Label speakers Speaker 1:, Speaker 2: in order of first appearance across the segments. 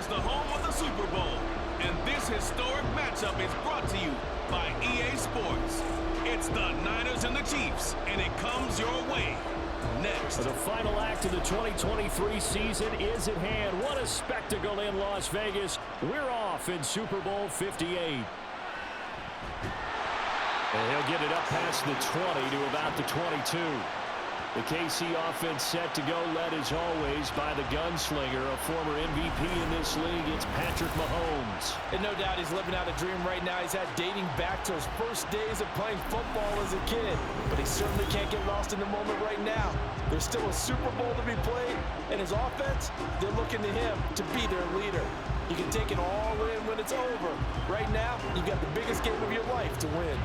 Speaker 1: is the home of the Super Bowl, and this historic matchup is brought to you by EA Sports. It's the Niners and the Chiefs, and it comes your way next.
Speaker 2: The final act of the 2023 season is at hand. What a spectacle in Las Vegas. We're off in Super Bowl 58. And he'll get it up past the 20 to about the 22. The KC offense set to go, led as always by the gunslinger, a former MVP in this league. It's Patrick Mahomes.
Speaker 3: And no doubt he's living out a dream right now. He's had dating back to his first days of playing football as a kid. But he certainly can't get lost in the moment right now. There's still a Super Bowl to be played, and his offense, they're looking to him to be their leader. You can take it all in when it's over. Right now, you've got the biggest game of your life to win.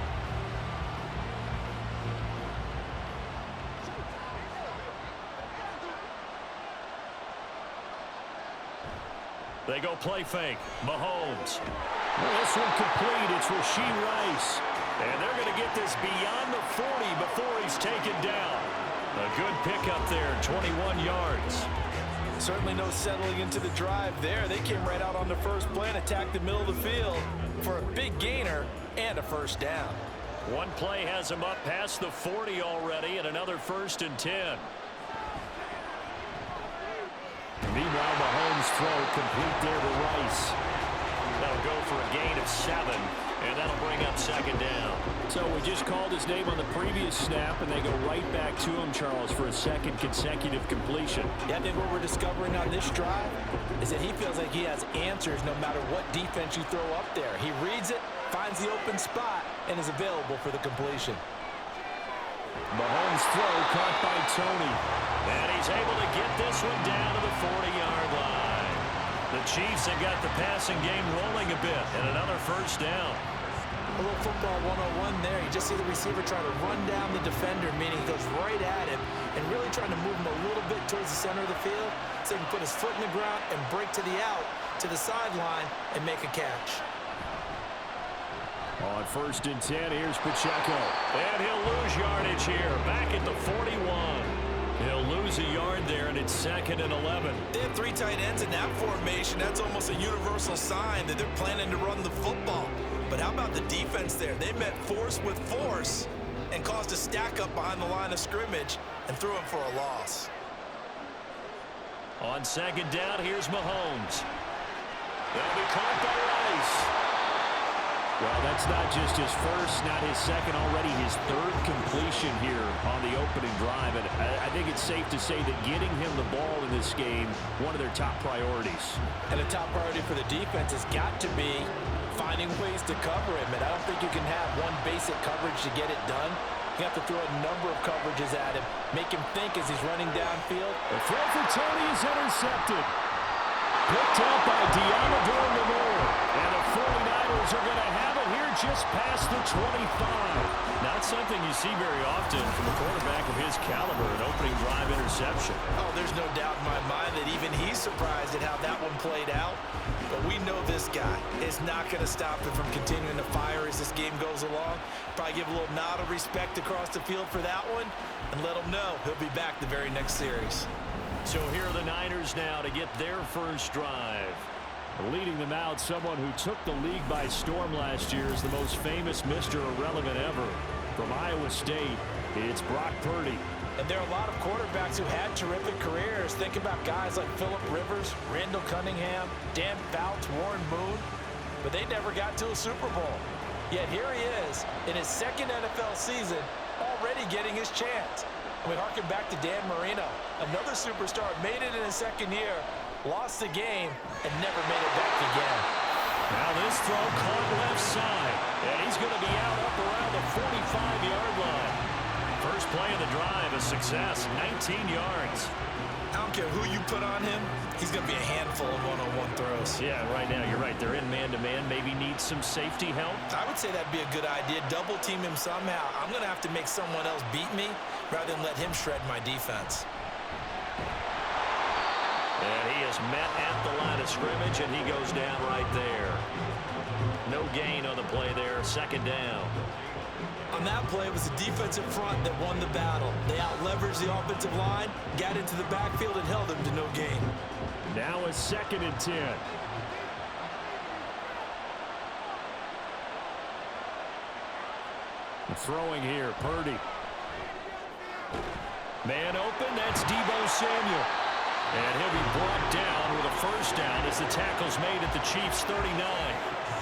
Speaker 2: They go play fake. Mahomes. Well, this one complete. It's Rashee Rice. And they're going to get this beyond the 40 before he's taken down. A good pickup there, 21 yards.
Speaker 3: Certainly no settling into the drive there. They came right out on the first play and attacked the middle of the field for a big gainer and a first down.
Speaker 2: One play has him up past the 40 already, and another 1st and 10. Meanwhile, Mahomes' throw complete there to Rice. That'll go for a gain of 7, and that'll bring up 2nd down. So we just called his name on the previous snap, and they go right back to him, Charles, for a 2nd consecutive completion.
Speaker 3: Yeah, I think what we're discovering on this drive is that he feels like he has answers no matter what defense you throw up there. He reads it, finds the open spot, and is available for the completion.
Speaker 2: Mahomes' throw caught by Tony. And he's able to get this one down to the 40-yard line. The Chiefs have got the passing game rolling a bit, and another 1st down.
Speaker 3: A little football 101 there. You just see the receiver trying to run down the defender, meaning he goes right at him and really trying to move him a little bit towards the center of the field so he can put his foot in the ground and break to the out, to the sideline, and make a catch.
Speaker 2: On 1st and 10, here's Pacheco. And he'll lose yardage here, back at the 41. He'll lose a yard there, and it's 2nd and 11.
Speaker 3: They have 3 tight ends in that formation. That's almost a universal sign that they're planning to run the football. But how about the defense there? They met force with force and caused a stack up behind the line of scrimmage and threw him for a loss.
Speaker 2: On 2nd down, here's Mahomes. They'll be caught by Rice. Well, that's not just his first, not his second, already his 3rd completion here on the opening drive. And I think it's safe to say that getting him the ball in this game, one of their top priorities.
Speaker 3: And a top priority for the defense has got to be finding ways to cover him. And I don't think you can have one basic coverage to get it done. You have to throw a number of coverages at him, make him think as he's running downfield.
Speaker 2: The throw for Tony is intercepted. Picked up by Diamador Lemore. And the 49ers are going to have it here just past the 25. Not something you see very often from a quarterback of his caliber, an opening drive interception.
Speaker 3: Oh, there's no doubt in my mind that even he's surprised at how that one played out. But we know this guy is not going to stop him from continuing to fire as this game goes along. Probably give a little nod of respect across the field for that one and let him know he'll be back the very next series.
Speaker 2: So here are the Niners now to get their first drive. Leading them out, someone who took the league by storm last year is the most famous Mr. Irrelevant ever. From Iowa State, it's Brock Purdy.
Speaker 3: And there are a lot of quarterbacks who had terrific careers. Think about guys like Phillip Rivers, Randall Cunningham, Dan Fouts, Warren Moon. But they never got to a Super Bowl. Yet here he is in his 2nd NFL season, already getting his chance. We harken back to Dan Marino, another superstar, made it in his 2nd year, lost the game, and never made it back again.
Speaker 2: Now this throw caught left side, and he's going to be out up around the 45-yard line. First play of the drive, a success, 19 yards.
Speaker 3: I don't care who you put on him, he's going to be a handful of one-on-one throws.
Speaker 2: Yeah, right now you're right. They're in man-to-man, maybe need some safety help.
Speaker 3: I would say that'd be a good idea. Double team him somehow. I'm going to have to make someone else beat me rather than let him shred my defense.
Speaker 2: And he is met at the line of scrimmage, and he goes down right there. No gain on the play there, 2nd down.
Speaker 3: On that play, it was the defensive front that won the battle. They out-leveraged the offensive line, got into the backfield, and held him to no gain.
Speaker 2: Now a 2nd and 10. Throwing here, Purdy. Man open, that's Deebo Samuel. And he'll be brought down with a first down as the tackle's made at the Chiefs' 39.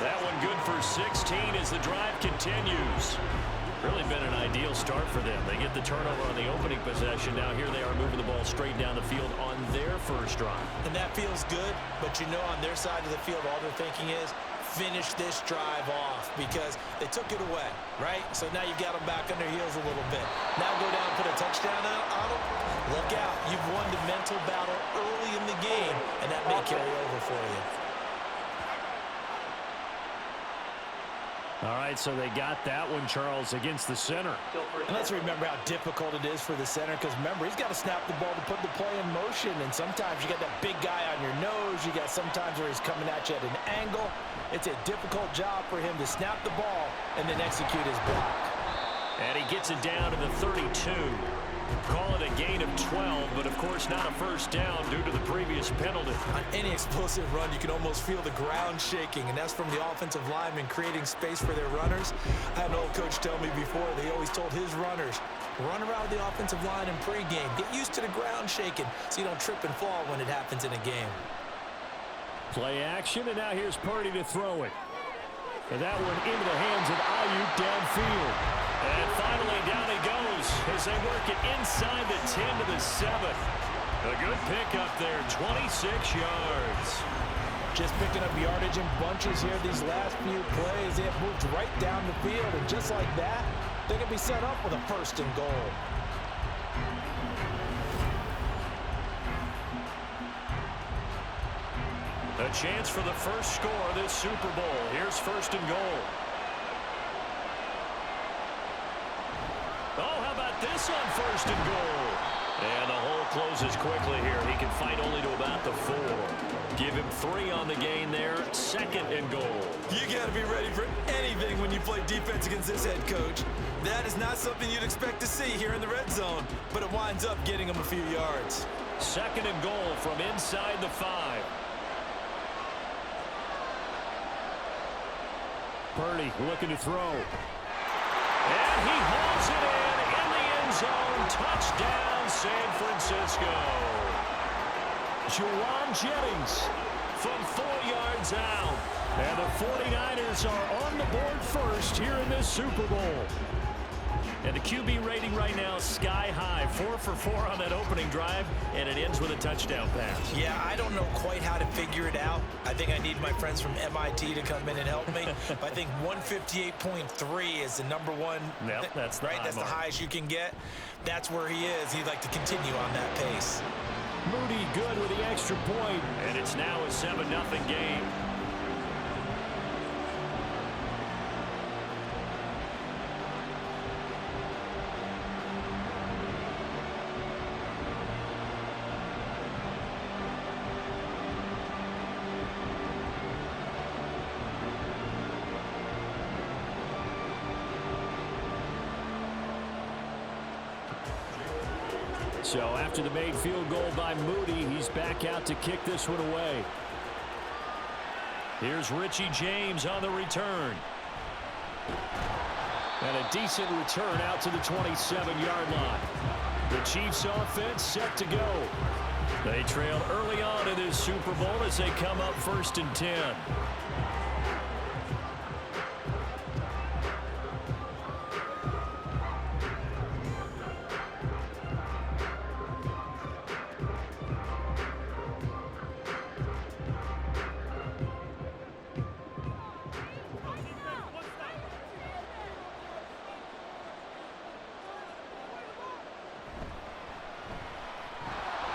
Speaker 2: That one good for 16 as the drive continues. Really been an ideal start for them. They get the turnover on the opening possession. Now here they are moving the ball straight down the field on their first drive.
Speaker 3: And that feels good, but you know on their side of the field all they're thinking is finish this drive off because they took it away, right? So now you've got them back on their heels a little bit. Now go down and put a touchdown on them. Look out. You've won the mental battle early in the game, and that may carry over for you.
Speaker 2: All right, so they got that one, Charles, against the center.
Speaker 3: And let's remember how difficult it is for the center because, remember, he's got to snap the ball to put the play in motion. And sometimes you got that big guy on your nose. You got sometimes where he's coming at you at an angle. It's a difficult job for him to snap the ball and then execute his block.
Speaker 2: And he gets it down to the 32. Call it a gain of 12, but of course not a first down due to the previous penalty.
Speaker 3: On any explosive run, you can almost feel the ground shaking, and that's from the offensive linemen creating space for their runners. I had an old coach tell me before, they always told his runners, run around the offensive line in pregame. Get used to the ground shaking so you don't trip and fall when it happens in a game.
Speaker 2: Play action, and now here's Purdy to throw it. And that one into the hands of Ayuk downfield. And finally, down he goes as they work it inside the 10 to the 7. A good pickup there, 26 yards.
Speaker 3: Just picking up yardage in bunches here these last few plays. They have moved right down the field, and just like that, they can be set up with a 1st and goal.
Speaker 2: A chance for the first score of this Super Bowl. Here's 1st and goal. Oh, how about this on 1st and goal? And the hole closes quickly here. He can fight only to about the 4. Give him 3 on the gain there. 2nd and goal.
Speaker 3: You got to be ready for anything when you play defense against this head coach. That is not something you'd expect to see here in the red zone, but it winds up getting him a few yards.
Speaker 2: 2nd and goal from inside the 5. Purdy looking to throw. And he hauls it in the end zone. Touchdown, San Francisco. Juwan Jennings from 4 yards out. And the 49ers are on the board first here in this Super Bowl. And the QB rating right now sky high. 4 for 4 on that opening drive, and it ends with a touchdown pass.
Speaker 3: Yeah, I don't know quite how to figure it out. I think I need my friends from MIT to come in and help me. But I think 158.3 is the number one.
Speaker 2: Yep, that's the
Speaker 3: right. That's the highest you can get. That's where he is. He'd like to continue on that pace.
Speaker 2: Moody good with the extra point, and it's now a 7-0 game. So after the made field goal by Moody, he's back out to kick this one away. Here's Richie James on the return. And a decent return out to the 27-yard line. The Chiefs offense set to go. They trailed early on in this Super Bowl as they come up 1st and 10.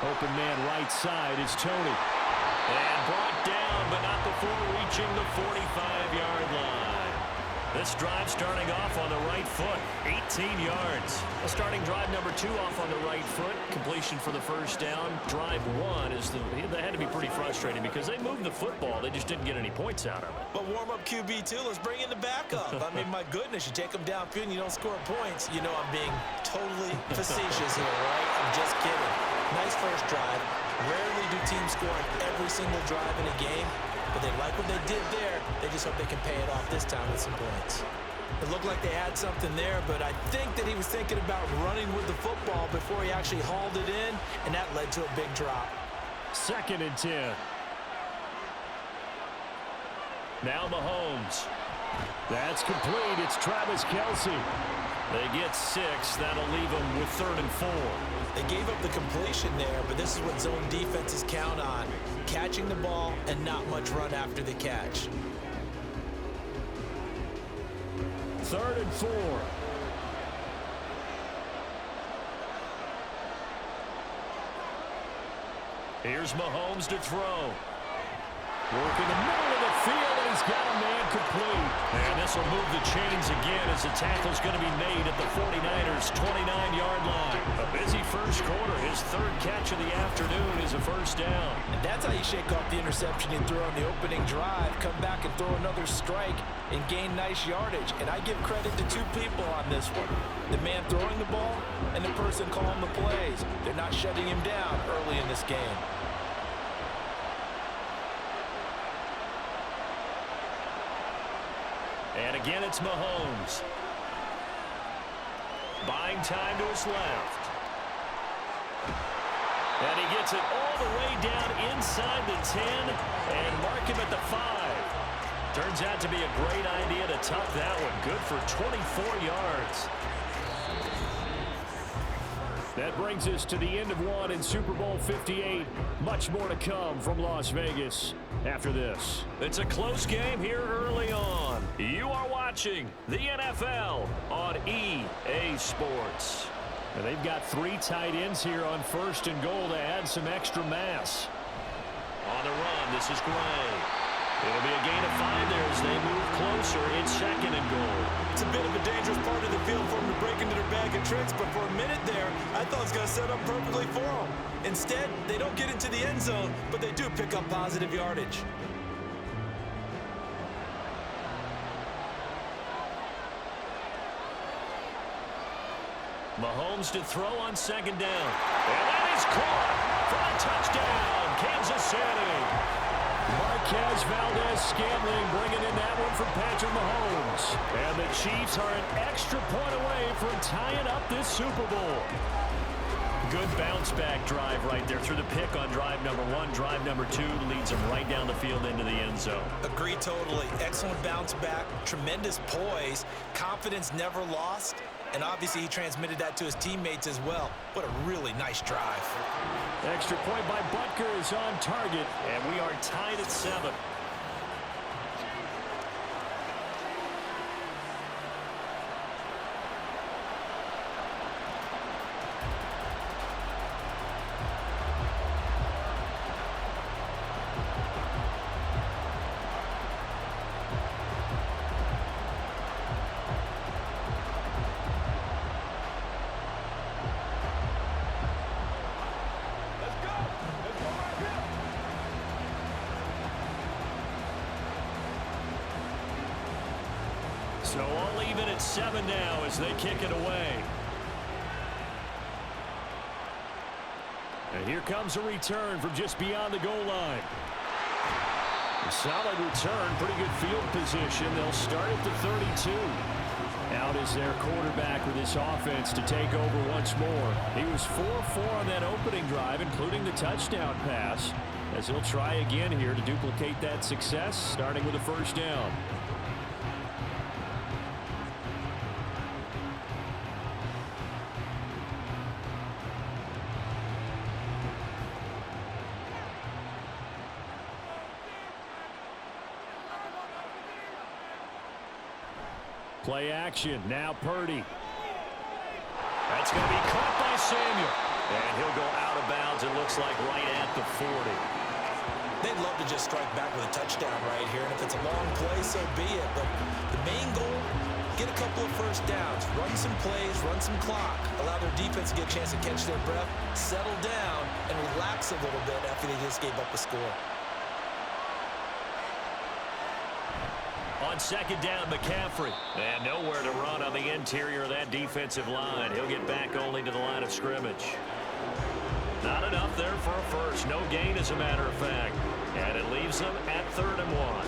Speaker 2: Open man right side is Tony. And brought down, but not before reaching the 45-yard line. This drive starting off on the right foot, 18 yards. Starting drive number 2 off on the right foot. Completion for the first down. Drive 1 is they had to be pretty frustrating because they moved the football. They just didn't get any points out of it.
Speaker 3: But warm-up QB, too. Let's bring in the backup. I mean, my goodness, you take them downfield and you don't score points. You know I'm being totally facetious here, right? I'm just kidding. Nice first drive. Rarely do teams score on every single drive in a game, but they like what they did there. They just hope they can pay it off this time with some points. It looked like they had something there, but I think that he was thinking about running with the football before he actually hauled it in, and that led to a big drop.
Speaker 2: 2nd and 10. Now Mahomes. That's complete. It's Travis Kelce. They get 6. That'll leave them with 3rd and 4.
Speaker 3: They gave up the completion there, but this is what zone defenses count on. Catching the ball and not much run after the catch.
Speaker 2: 3rd and 4. Here's Mahomes to throw. Working the middle of the field, and he's got a man complete. And this will move the chains again as the tackle's going to be made at the 49ers' 29-yard line. A busy first quarter. His 3rd catch of the afternoon is a first down.
Speaker 3: And that's how you shake off the interception you threw on the opening drive, come back and throw another strike, and gain nice yardage. And I give credit to 2 people on this one. The man throwing the ball and the person calling the plays. They're not shutting him down early in this game.
Speaker 2: And again, it's Mahomes. Buying time to his left. And he gets it all the way down inside the 10 and mark him at the 5. Turns out to be a great idea to tuck that one. Good for 24 yards. That brings us to the end of one in Super Bowl 58. Much more to come from Las Vegas after this. It's a close game here early on. You are watching the NFL on EA Sports. And they've got 3 tight ends here on 1st and goal to add some extra mass. On the run, this is Gray. It'll be a gain of 5 there as they move closer. It's 2nd and goal.
Speaker 3: It's a bit of a dangerous part of the field for them to break into their bag of tricks, but for a minute there, I thought it was going to set up perfectly for them. Instead, they don't get into the end zone, but they do pick up positive yardage.
Speaker 2: Mahomes to throw on 2nd down. And that is caught for a touchdown, Kansas City. Marquez Valdez-Scantling bringing in that one from Patrick Mahomes. And the Chiefs are an extra point away from tying up this Super Bowl. Good bounce-back drive right there through the pick on drive number 1. Drive number 2 leads them right down the field into the end zone.
Speaker 3: Agree totally. Excellent bounce back, tremendous poise, confidence never lost, and obviously he transmitted that to his teammates as well. What a really nice drive.
Speaker 2: Extra point by Butker is on target, and we are tied at 7. So all even at 7 now as they kick it away. And here comes a return from just beyond the goal line. A solid return, pretty good field position. They'll start at the 32. Out is their quarterback with this offense to take over once more. He was 4-4 on that opening drive, including the touchdown pass, as he'll try again here to duplicate that success, starting with a first down. Play action. Now Purdy. That's going to be caught by Samuel. And he'll go out of bounds, it looks like, right at the 40.
Speaker 3: They'd love to just strike back with a touchdown right here, and if it's a long play, so be it. But the main goal, get a couple of first downs, run some plays, run some clock, allow their defense to get a chance to catch their breath, settle down, and relax a little bit after they just gave up a score.
Speaker 2: On 2nd down, McCaffrey. And nowhere to run on the interior of that defensive line. He'll get back only to the line of scrimmage. Not enough there for a first. No gain, as a matter of fact. And it leaves them at 3rd and 1.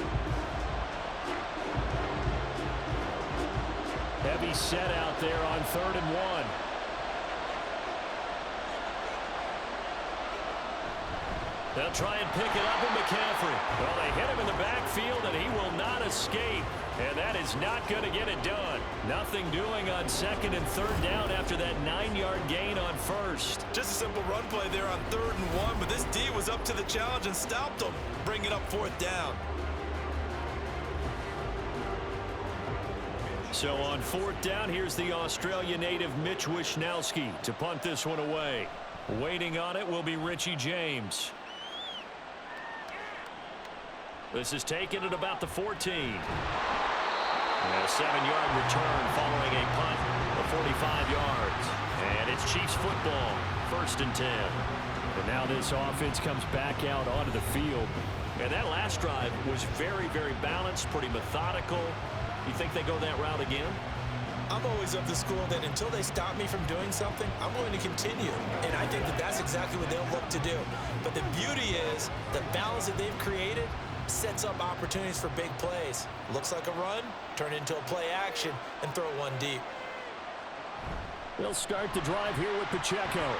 Speaker 2: Heavy set out there on 3rd and 1. They'll try and pick it up with McCaffrey. Well, they hit him in the backfield, and he will not escape. And that is not going to get it done. Nothing doing on 2nd and 3rd down after that 9-yard gain on 1st.
Speaker 3: Just a simple run play there on 3rd and 1, but this D was up to the challenge and stopped him. Bring it up 4th down.
Speaker 2: So on 4th down, here's the Australia native Mitch Wishnowsky to punt this one away. Waiting on it will be Richie James. This is taken at about the 14. And a 7-yard return following a punt of 45 yards. And it's Chiefs football, 1st and 10. And now this offense comes back out onto the field. And that last drive was very, very balanced, pretty methodical. You think they go that route again?
Speaker 3: I'm always of the school that until they stop me from doing something, I'm going to continue. And I think that that's exactly what they'll look to do. But the beauty is the balance that they've created sets up opportunities for big plays. Looks like a run, turn into a play action, and throw one deep.
Speaker 2: They'll start the drive here with Pacheco.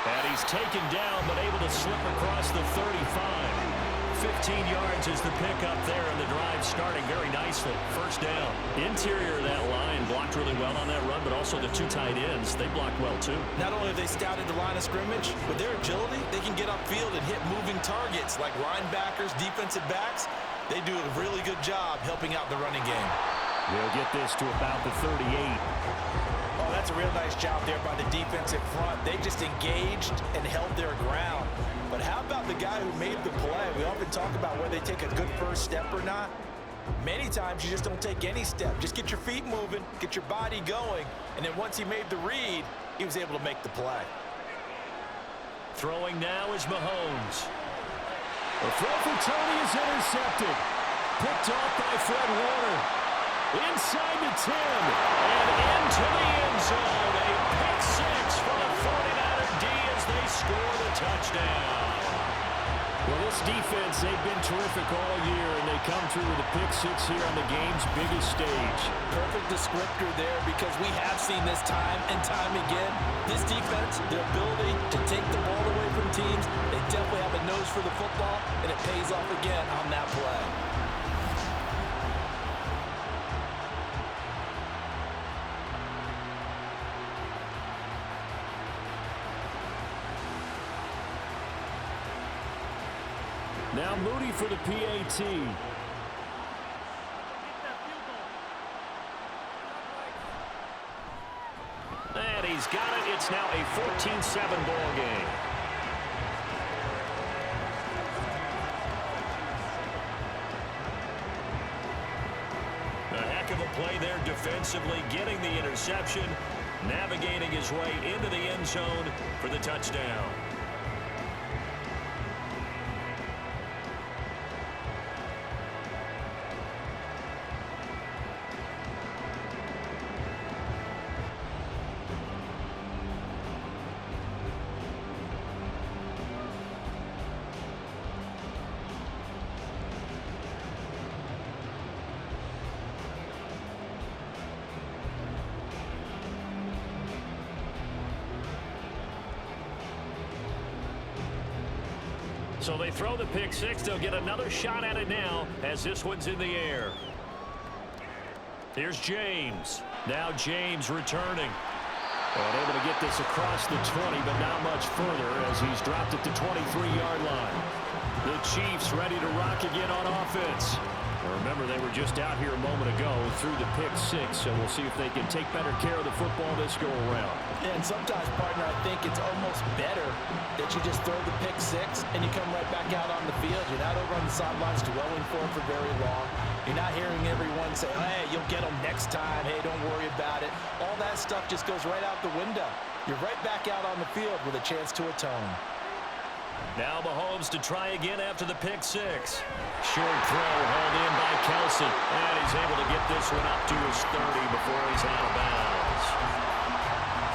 Speaker 2: And he's taken down, but able to slip across the 35. 15 yards is the pickup there, and the drive starting very nicely. 1st down. Interior of that line blocked really well on that run, but also the 2 tight ends, they blocked well too.
Speaker 3: Not only have they scouted the line of scrimmage, with their agility, they can get upfield and hit moving targets like linebackers, defensive backs. They do a really good job helping out the running game.
Speaker 2: They'll get this to about the 38.
Speaker 3: Oh, that's a real nice job there by the defensive front. They just engaged and held their ground. But how about the guy who made the play? We often talk about whether they take a good first step or not. Many times you just don't take any step. Just get your feet moving, get your body going, and then once he made the read, he was able to make the play.
Speaker 2: Throwing now is Mahomes. The throw for Tony is intercepted. Picked off by Fred Warner. Inside the 10 and into the end zone. A pick 6 for the 49er D as they score the touchdown. Well, this defense, they've been terrific all year, and they come through with a pick 6 here on the game's biggest stage.
Speaker 3: Perfect descriptor there, because we have seen this time and time again. This defense, their ability to take the ball away from teams, they definitely have a nose for the football, and it pays off again on that play.
Speaker 2: Now Moody for the PAT. And he's got it. It's now a 14-7 ball game. A heck of a play there defensively, getting the interception, navigating his way into the end zone for the touchdown. So they throw the pick 6. They'll get another shot at it now as this one's in the air. Here's James. Now James returning. And able to get this across the 20, but not much further as he's dropped at the 23-yard line. The Chiefs ready to rock again on offense. Now remember, they were just out here a moment ago through the pick 6, so we'll see if they can take better care of the football this go around.
Speaker 3: Yeah, and sometimes, partner, I think it's almost better that you just throw the pick 6 and you come right back out on the field. You're not over on the sidelines dwelling for it for very long. You're not hearing everyone say, hey, you'll get them next time. Hey, don't worry about it. All that stuff just goes right out the window. You're right back out on the field with a chance to atone.
Speaker 2: Now Mahomes to try again after the pick 6. Short throw hauled in by Kelsey. And he's able to get this one up to his 30 before he's out of bounds.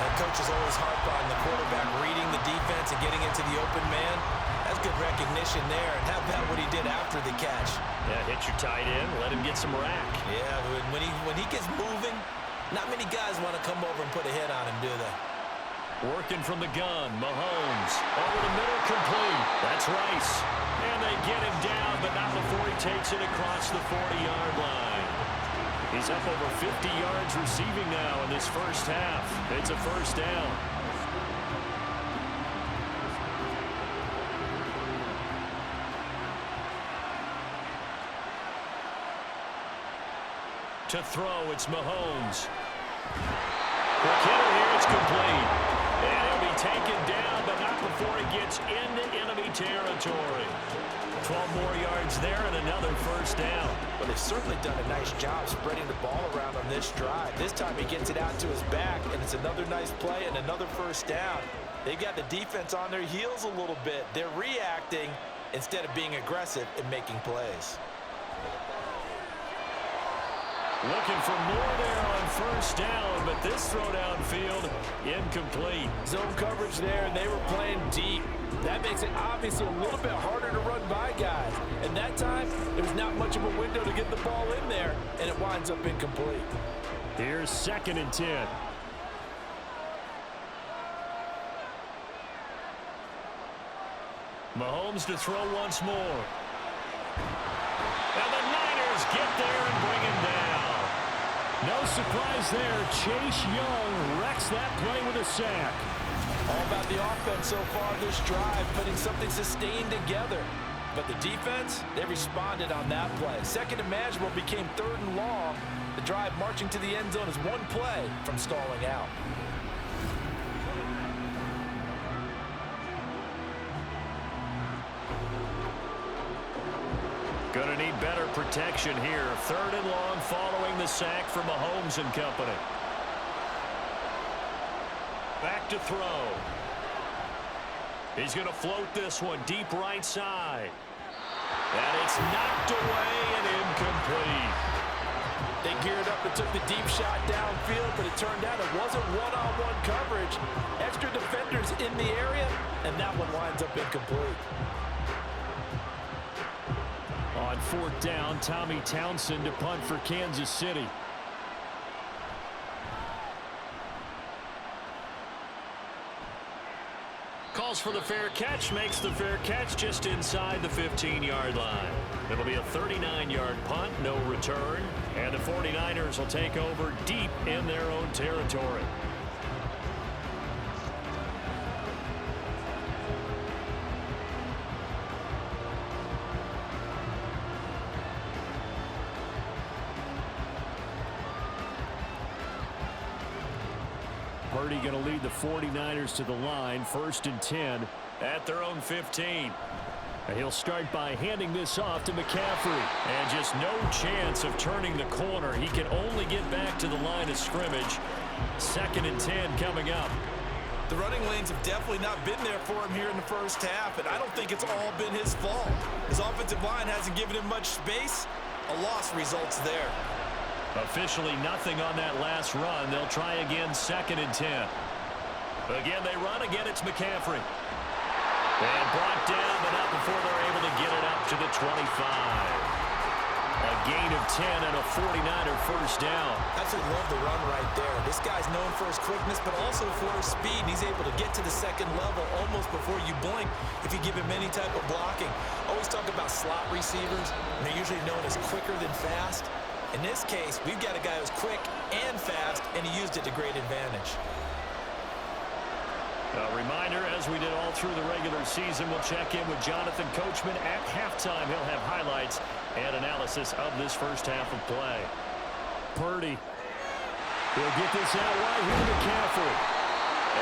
Speaker 3: And coaches always harp on the quarterback reading the defense and getting into the open man. That's good recognition there. And how about what he did after the catch?
Speaker 2: Yeah, hit your tight end, let him get some rack.
Speaker 3: Yeah, when he gets moving, not many guys want to come over and put a hit on him, do they?
Speaker 2: Working from the gun, Mahomes. Over the middle, complete. That's Rice. And they get him down, but not before he takes it across the 40-yard line. He's up over 50 yards receiving now in this first half. It's a first down. To throw, it's Mahomes. For Kittle here, it's complete. And he'll be taken down, but not before he gets into enemy territory. 12 more yards there and another first down.
Speaker 3: Well, they've certainly done a nice job spreading the ball around on this drive. This time he gets it out to his back, and it's another nice play and another first down. They've got the defense on their heels a little bit. They're reacting instead of being aggressive and making plays.
Speaker 2: Looking for more there on first down, but this throw downfield incomplete.
Speaker 3: Zone coverage there, and they were playing deep. That makes it obviously a little bit harder to run by guys. And that time, there's not much of a window to get the ball in there, and it winds up incomplete.
Speaker 2: Here's 2nd and 10. Mahomes to throw once more. And the Niners get there and bring him down. No surprise there. Chase Young wrecks that play with a sack.
Speaker 3: All about the offense so far this drive, putting something sustained together. But the defense, they responded on that play. Second and manageable became 3rd and long. The drive marching to the end zone is one play from stalling out.
Speaker 2: Going to need better protection here. 3rd and long following the sack from Mahomes and company. Back to throw. He's going to float this one deep right side. And it's knocked away and incomplete. They geared up and took the deep shot downfield, but it turned out it wasn't one-on-one coverage. Extra defenders in the area, and that one winds up incomplete. On 4th down, Tommy Townsend to punt for Kansas City. Calls for the fair catch, makes the fair catch just inside the 15-yard line. It'll be a 39-yard punt, no return, and the 49ers will take over deep in their own territory. Purdy going to lead the 49ers to the line, 1st and 10 at their own 15. And he'll start by handing this off to McCaffrey. And just no chance of turning the corner. He can only get back to the line of scrimmage. 2nd and 10 coming up.
Speaker 3: The running lanes have definitely not been there for him here in the first half, and I don't think it's all been his fault. His offensive line hasn't given him much space. A loss results there.
Speaker 2: Officially nothing on that last run. They'll try again, 2nd and 10. Again, they run. Again, it's McCaffrey. And brought down, but not before they're able to get it up to the 25. A gain of 10 and a 49er first down.
Speaker 3: Absolutely love the run right there. This guy's known for his quickness, but also for his speed. And he's able to get to the 2nd level almost before you blink if you give him any type of blocking. Always talk about slot receivers, and they're usually known as quicker than fast. In this case, we've got a guy who's quick and fast, and he used it to great advantage.
Speaker 2: A reminder, as we did all through the regular season, we'll check in with Jonathan Coachman at halftime. He'll have highlights and analysis of this first half of play. Purdy will get this out right here to McCaffrey.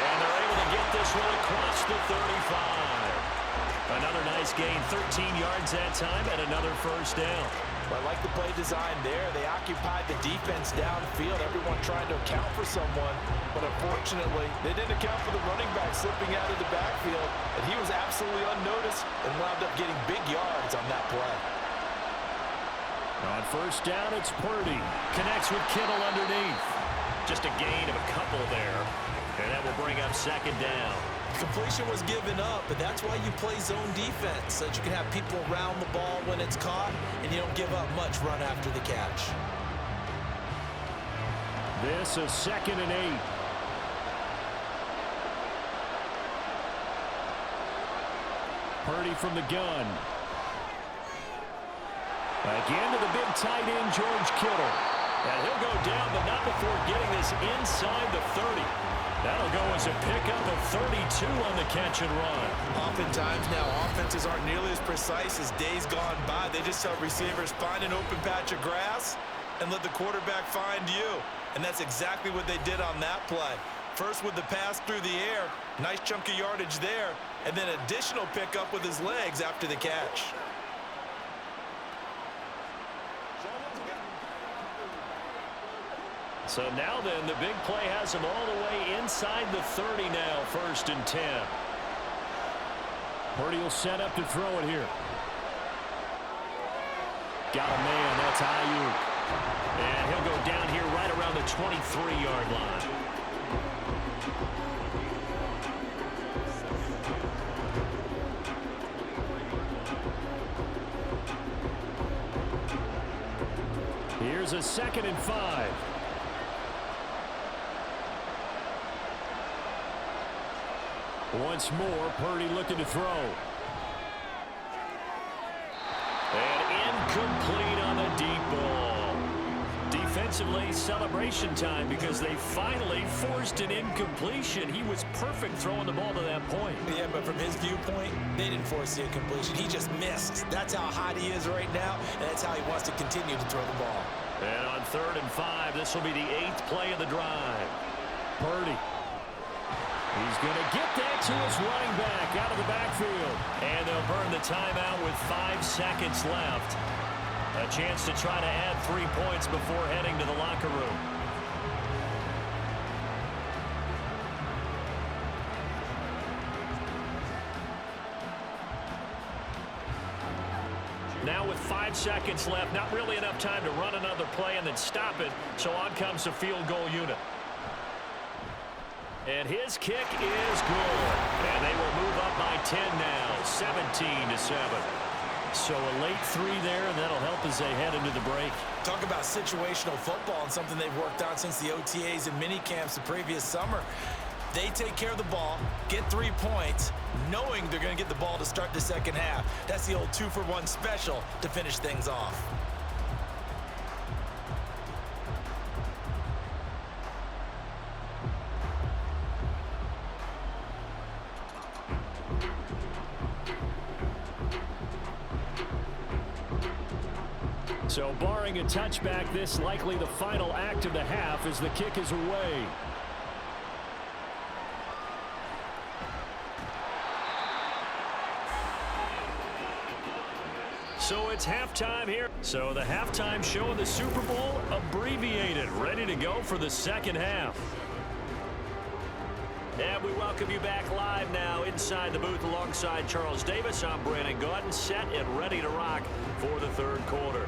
Speaker 2: And they're able to get this one across the 35. Another nice gain, 13 yards that time, and another first down.
Speaker 3: Well, I like the play design there. They occupied the defense downfield, everyone trying to account for someone. But unfortunately, they didn't account for the running back slipping out of the backfield. And he was absolutely unnoticed and wound up getting big yards on that play.
Speaker 2: On first down, it's Purdy. Connects with Kittle underneath. Just a gain of a couple there. And that will second down.
Speaker 3: Completion was given up, but that's why you play zone defense, so that you can have people around the ball when it's caught, and you don't give up much run after the catch.
Speaker 2: This is 2nd and 8. Purdy from the gun. Again to the big tight end, George Kittle. And he'll go down, but not before getting this inside the 30. That'll go as a pickup of 32 on the catch and run.
Speaker 3: Oftentimes now, offenses aren't nearly as precise as days gone by. They just tell receivers, find an open patch of grass and let the quarterback find you. And that's exactly what they did on that play. First with the pass through the air, nice chunk of yardage there, and then additional pickup with his legs after the catch.
Speaker 2: So now then, the big play has him all the way inside the 30 now, 1st and 10. Purdy will set up to throw it here. Got a man, that's Ayuk. And he'll go down here right around the 23-yard line. Here's a 2nd and 5. Once more, Purdy looking to throw. And incomplete on the deep ball. Defensively, celebration time because they finally forced an incompletion. He was perfect throwing the ball to that point.
Speaker 3: Yeah, but from his viewpoint, they didn't force the incompletion. He just missed. That's how hot he is right now, and that's how he wants to continue to throw the ball.
Speaker 2: And on 3rd and 5, this will be the 8th play of the drive. Purdy. He's going to get that to his running back out of the backfield. And they'll burn the timeout with 5 seconds left. A chance to try to add 3 points before heading to the locker room. Now with 5 seconds left, not really enough time to run another play and then stop it. So on comes the field goal unit. And his kick is good. And they will move up by 10 now, 17-7. So a late 3 there, and that'll help as they head into the break.
Speaker 3: Talk about situational football and something they've worked on since the OTAs and mini camps the previous summer. They take care of the ball, get 3 points, knowing they're going to get the ball to start the second half. That's the old 2-for-1 special to finish things off.
Speaker 2: So barring a touchback, this likely the final act of the half as the kick is away. So it's halftime here. So the halftime show of the Super Bowl abbreviated, ready to go for the second half. And we welcome you back live now inside the booth alongside Charles Davis. I'm Brandon Gordon, set and ready to rock for the third quarter.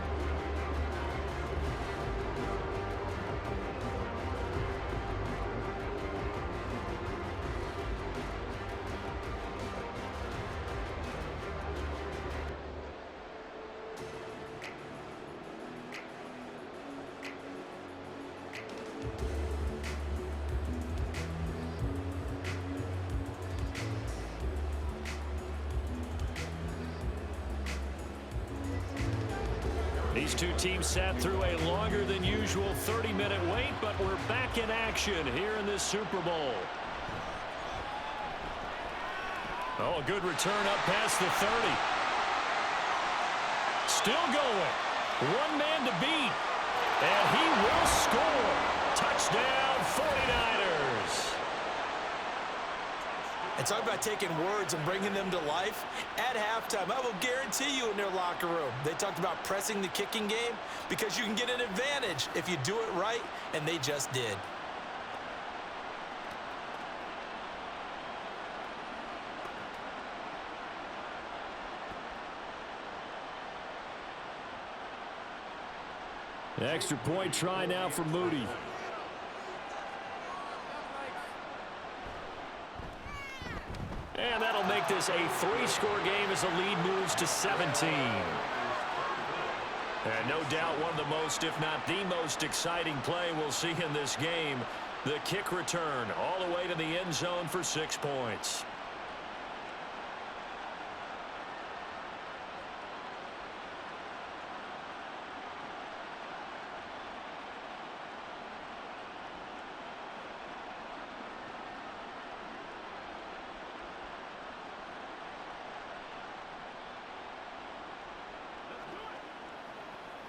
Speaker 2: These two teams sat through a longer than usual 30-minute wait, but we're back in action here in this Super Bowl. Oh, a good return up past the 30. Still going. One man to beat. And he will score. Touchdown, 49ers.
Speaker 3: And talk about taking words and bringing them to life. At halftime, I will guarantee you in their locker room, they talked about pressing the kicking game because you can get an advantage if you do it right, and they just did.
Speaker 2: Extra point try now for Moody. And that'll make this a 3-score game as the lead moves to 17. And no doubt one of the most, if not the most exciting play we'll see in this game. The kick return all the way to the end zone for 6 points.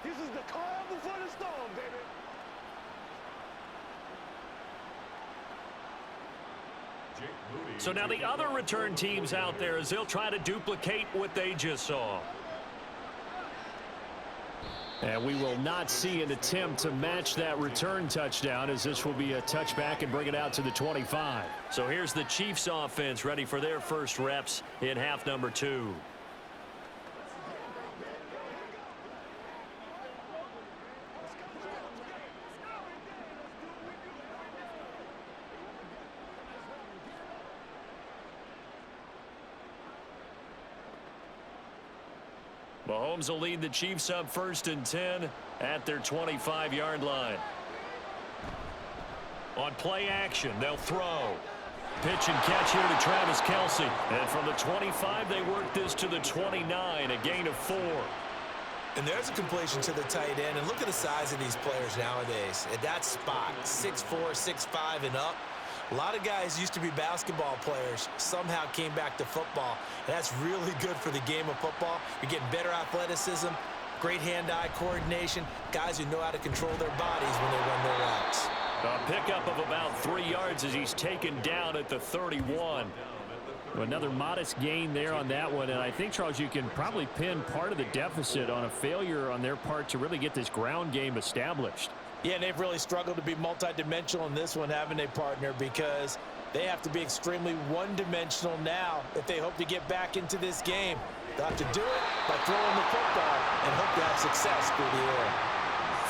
Speaker 4: This is the calm before the storm, baby.
Speaker 2: So now the other return teams out there as they'll try to duplicate what they just saw. And we will not see an attempt to match that return touchdown, as this will be a touchback and bring it out to the 25. So here's the Chiefs offense ready for their first reps in half number 2. Mahomes will lead the Chiefs up 1st and 10 at their 25-yard line. On play action, they'll throw. Pitch and catch here to Travis Kelce. And from the 25, they work this to the 29, a gain of 4.
Speaker 3: And there's a completion to the tight end. And look at the size of these players nowadays. At that spot, 6'4", 6'5", and up. A lot of guys used to be basketball players, somehow came back to football. And that's really good for the game of football. You're getting better athleticism, great hand-eye coordination, guys who know how to control their bodies when they run their routes.
Speaker 2: A pickup of about 3 yards as he's taken down at the 31.
Speaker 5: Another modest gain there on that one, and I think, Charles, you can probably pin part of the deficit on a failure on their part to really get this ground game established.
Speaker 3: Yeah, and they've really struggled to be multidimensional in this one, haven't they, partner? Because they have to be extremely one-dimensional now if they hope to get back into this game. They'll have to do it by throwing the football and hope to have success through the air.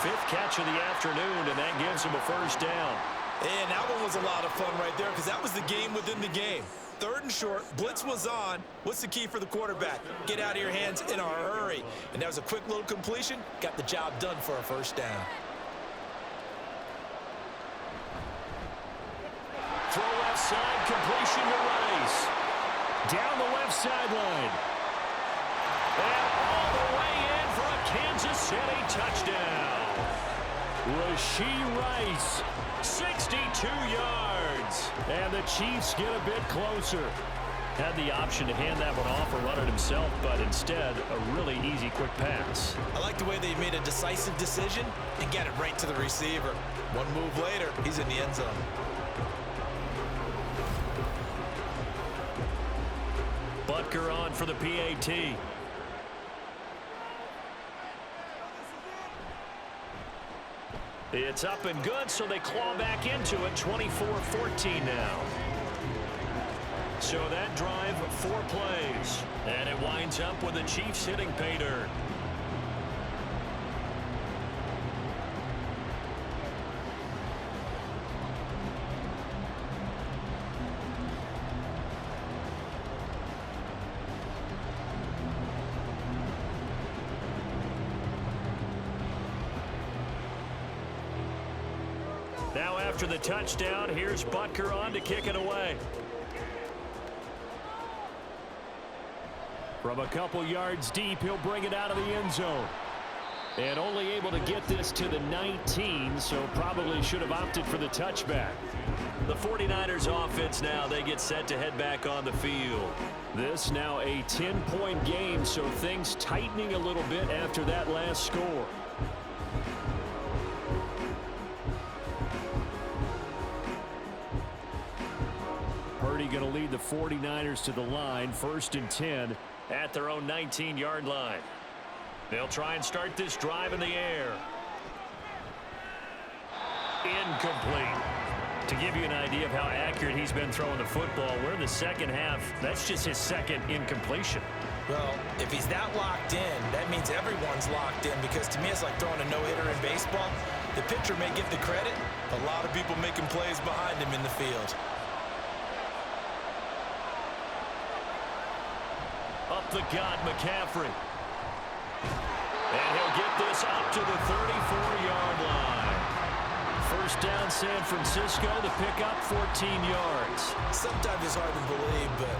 Speaker 2: 5th catch of the afternoon, and that gives him a first down.
Speaker 3: And that one was a lot of fun right there because that was the game within the game. 3rd and short, blitz was on. What's the key for the quarterback? Get out of your hands in a hurry. And that was a quick little completion. Got the job done for a first down.
Speaker 2: Throw left side, completion to Rice.
Speaker 5: Down the left sideline.
Speaker 2: And all the way in for a Kansas City touchdown.
Speaker 5: Rashee Rice.
Speaker 2: 62 yards.
Speaker 5: And the Chiefs get a bit closer.
Speaker 2: Had the option to hand that one off or run it himself, but instead a really easy quick pass.
Speaker 3: I like the way they made a decisive decision and got it right to the receiver. One move later, he's in the end zone.
Speaker 2: Butker on for the PAT. It's up and good, so they claw back into it. 24-14 now. So that drive, 4 plays. And it winds up with the Chiefs hitting pay dirt. Now after the touchdown, here's Butker on to kick it away.
Speaker 5: From a couple yards deep, he'll bring it out of the end zone. And only able to get this to the 19, so probably should have opted for the touchback.
Speaker 2: The 49ers offense now, they get set to head back on the field.
Speaker 5: This now a 10-point game, so things tightening a little bit after that last score. Purdy going to lead the 49ers to the line, 1st and 10
Speaker 2: at their own 19-yard line. They'll try and start this drive in the air. Incomplete. To give you an idea of how accurate he's been throwing the football, we're in the second half. That's just his 2nd incompletion.
Speaker 3: Well, if he's that locked in, that means everyone's locked in, because to me it's like throwing a no-hitter in baseball. The pitcher may get the credit, a lot of people making plays behind him in the field.
Speaker 2: the God, McCaffrey. And he'll get this up to the 34-yard line. First down, San Francisco, to pick up 14 yards.
Speaker 3: Sometimes it's hard to believe, but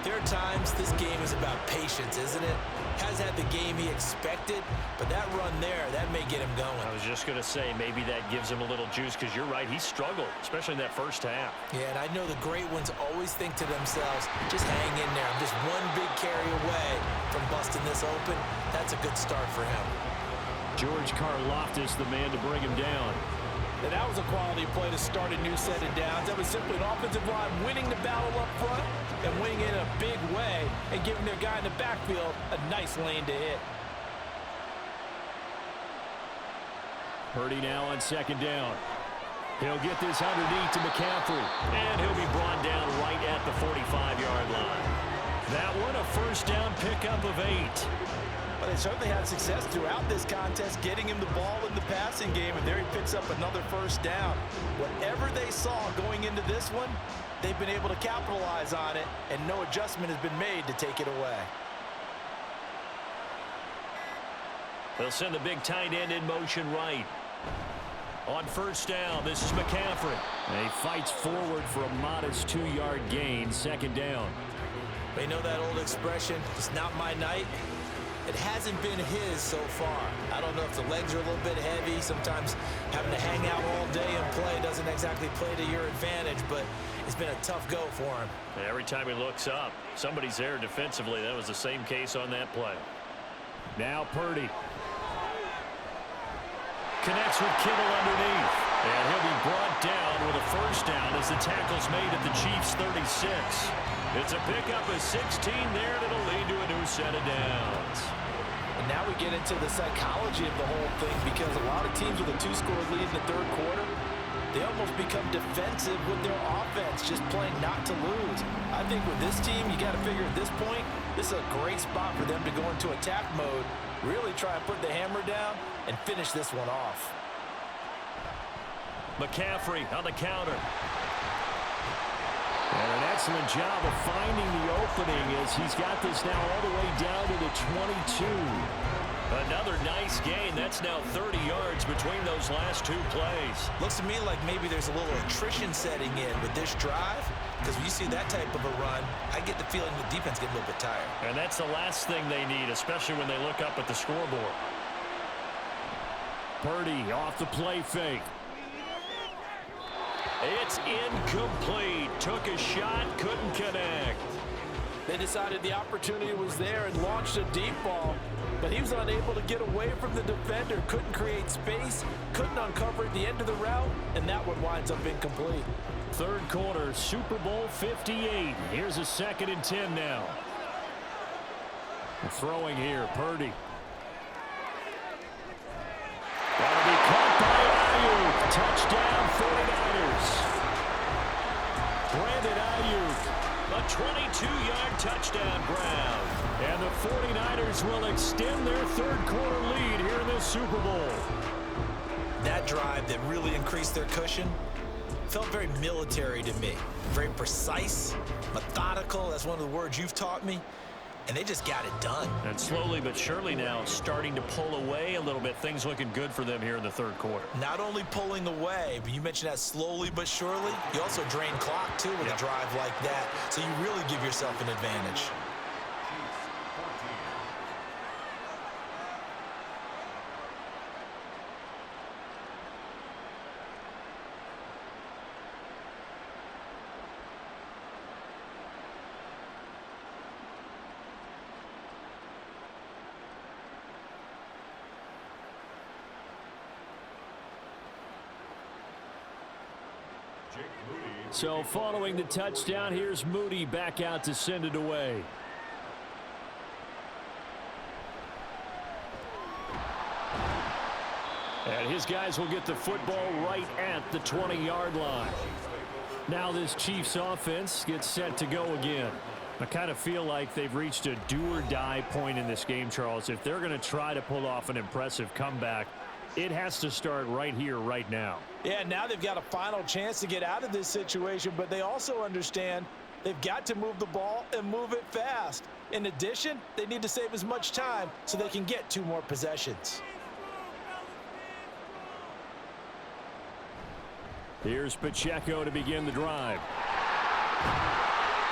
Speaker 3: there are times this game is about patience, isn't it? Has had the game he expected, but that run there, that may get him going.
Speaker 2: I was just going to say, maybe that gives him a little juice, because you're right, he struggled, especially in that first half.
Speaker 3: Yeah, and I know the great ones always think to themselves, just hang in there. I'm just one big carry away from busting this open. That's a good start for him.
Speaker 5: George Karlaftis, the man to bring him down.
Speaker 3: And that was a quality play to start a new set of downs. That was simply an offensive line winning the battle up front and winning it in a big way and giving their guy in the backfield a nice lane to hit.
Speaker 5: Purdy now on second down. He'll get this underneath to McCaffrey.
Speaker 2: And he'll be brought down right at the 45-yard line. That one, a first down pickup of 8.
Speaker 3: But they certainly had success throughout this contest getting him the ball in the passing game, and there he picks up another first down. Whatever they saw going into this one, they've been able to capitalize on it, and no adjustment has been made to take it away.
Speaker 2: They'll send the big tight end in motion right. On first down, this is McCaffrey.
Speaker 5: And he fights forward for a modest 2-yard gain, second down.
Speaker 3: They know that old expression, it's not my night. It hasn't been his so far. I don't know if the legs are a little bit heavy. Sometimes having to hang out all day and play doesn't exactly play to your advantage, but it's been a tough go for him.
Speaker 2: And every time he looks up, somebody's there defensively. That was the same case on that play.
Speaker 5: Now Purdy.
Speaker 2: Connects with Kittle underneath. And he'll be brought down with a first down as the tackle's made at the Chiefs' 36. It's a pickup of 16 there, and it'll lead to a new set of downs.
Speaker 3: And now we get into the psychology of the whole thing, because a lot of teams with a 2-score lead in the third quarter, they almost become defensive with their offense, just playing not to lose. I think with this team, you got to figure at this point, this is a great spot for them to go into attack mode, really try and put the hammer down and finish this one off.
Speaker 2: McCaffrey on the counter.
Speaker 5: And an excellent job of finding the opening as he's got this now all the way down to the 22.
Speaker 2: Another nice gain. That's now 30 yards between those last 2 plays.
Speaker 3: Looks to me like maybe there's a little attrition setting in with this drive, because when you see that type of a run, I get the feeling the defense gets a little bit tired.
Speaker 2: And that's the last thing they need, especially when they look up at the scoreboard.
Speaker 5: Purdy off the play fake.
Speaker 2: It's incomplete. Took a shot, couldn't connect.
Speaker 3: They decided the opportunity was there and launched a deep ball, but he was unable to get away from the defender, couldn't create space, couldn't uncover at the end of the route, and that one winds up incomplete.
Speaker 5: Third quarter, Super Bowl 58. Here's a 2nd and 10 now. Throwing here, Purdy. That'll be caught by Ayuk. Touchdown, 49ers. Brandon Ayuk.
Speaker 2: A 22-yard touchdown ground.
Speaker 5: And the 49ers will extend their third quarter lead here in the Super Bowl.
Speaker 3: That drive that really increased their cushion felt very military to me. Very precise, methodical. That's one of the words you've taught me. And they just got it done.
Speaker 2: And slowly but surely now starting to pull away a little bit. Things looking good for them here in the third quarter.
Speaker 3: Not only pulling away, but you mentioned that slowly but surely. You also drain clock, too, with a drive like that. So you really give yourself an advantage.
Speaker 5: So following the touchdown, here's Moody back out to send it away. And his guys will get the football right at the 20-yard line. Now this Chiefs offense gets set to go again. I kind of feel like they've reached a do-or-die point in this game, Charles. If they're going to try to pull off an impressive comeback, it has to start right here, right now.
Speaker 3: Yeah, now they've got a final chance to get out of this situation, but they also understand They've got to move the ball and move it fast. In addition, they need to save as much time so they can get 2 more possessions.
Speaker 5: Here's Pacheco to begin the drive.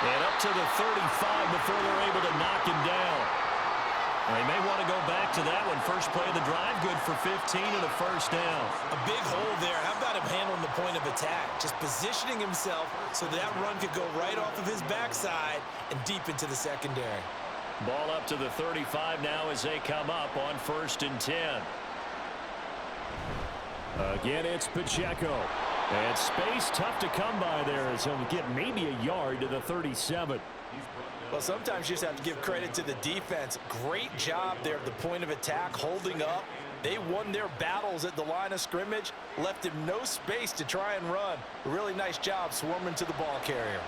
Speaker 2: And up to the 35 before they're able to knock him down. They may want to go back to that one. First play of the drive, good for 15 and a first down.
Speaker 3: A big hole there. How about him handling the point of attack? Just positioning himself so that run could go right off of his backside and deep into the secondary.
Speaker 2: Ball up to the 35 now as they come up on 1st and 10.
Speaker 5: Again, it's Pacheco. And space tough to come by there as he'll get maybe a yard to the 37.
Speaker 3: Well, sometimes you just have to give credit to the defense. Great job there at the point of attack, holding up. They won their battles at the line of scrimmage, left him no space to try and run. A really nice job swarming to the ball carrier.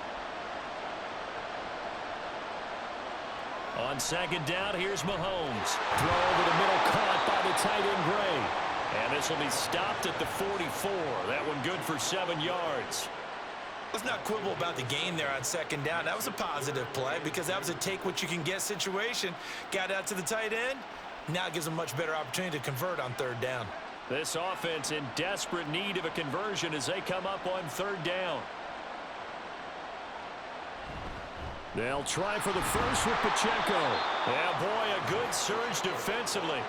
Speaker 2: On 2nd down, here's Mahomes.
Speaker 5: Throw over the middle, caught by the tight end Gray.
Speaker 2: And this will be stopped at the 44. That one good for 7 yards.
Speaker 3: Let's not quibble about the gain there on 2nd down. That was a positive play because that was a take-what-you-can-get situation. Got out to the tight end. Now it gives them a much better opportunity to convert on 3rd down.
Speaker 2: This offense in desperate need of a conversion as they come up on 3rd down.
Speaker 5: They'll try for the first with Pacheco.
Speaker 2: Yeah, boy, a good surge defensively.